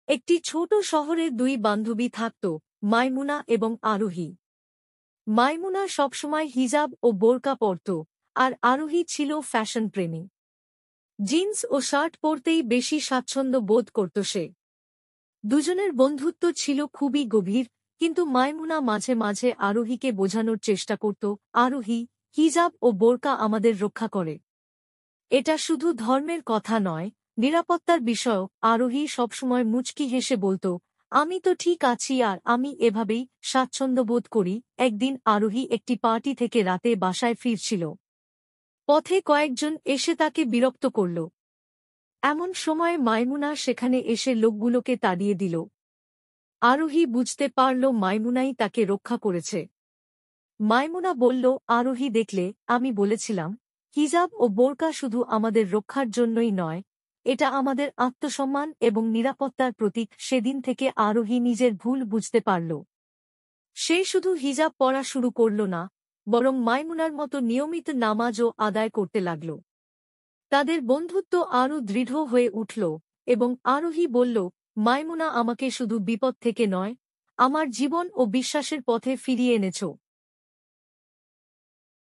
একটি ছোট শহরে দুই বান্ধবী থাকত, মাইমুনা এবং আরোহী। মাইমুনা সবসময় হিজাব ও বোরকা পরত, আর আরোহী ছিল ফ্যাশন প্রেমী। জিন্স ও শার্ট পরতেই বেশি স্বাচ্ছন্দ্য বোধ করত সে। দুজনের বন্ধুত্ব ছিল খুবই গভীর, কিন্তু মাইমুনা মাঝে মাঝে আরোহীকে বোঝানোর চেষ্টা করত, আরোহী, হিজাব ও বোরকা আমাদের রক্ষা করে। এটা শুধু ধর্মের কথা নয়, নিরাপত্তার বিষয়ও। আরোহী সবসময় মুচকি হেসে বলত, আমি তো ঠিক আছি আর আমি এভাবেই স্বাচ্ছন্দ্য বোধ করি। একদিন আরোহী একটি পার্টি থেকে রাতে বাসায় ফিরছিল। পথে কয়েকজন এসে তাকে বিরক্ত করল। এমন সময় মাইমুনা সেখানে এসে লোকগুলোকে তাড়িয়ে দিল। আরোহী বুঝতে পারল মাইমুনাই তাকে রক্ষা করেছে। মাইমুনা বলল, আরোহী দেখলে, আমি বলেছিলাম, হিজাব ও বোরকা শুধু আমাদের রক্ষার জন্যই নয়, এটা আমাদের আত্মসম্মান এবং নিরাপত্তার প্রতীক। সেদিন থেকে আরোহী নিজের ভুল বুঝতে পারল। সে শুধু হিজাব পরা শুরু করল না, বরং মাইমুনার মতো নিয়মিত নামাজও আদায় করতে লাগল। তাদের বন্ধুত্ব আরও দৃঢ় হয়ে উঠল, এবং আরোহী বলল, মাইমুনা আমাকে শুধু বিপদ থেকে নয়, আমার জীবন ও বিশ্বাসের পথে ফিরিয়ে এনেছ।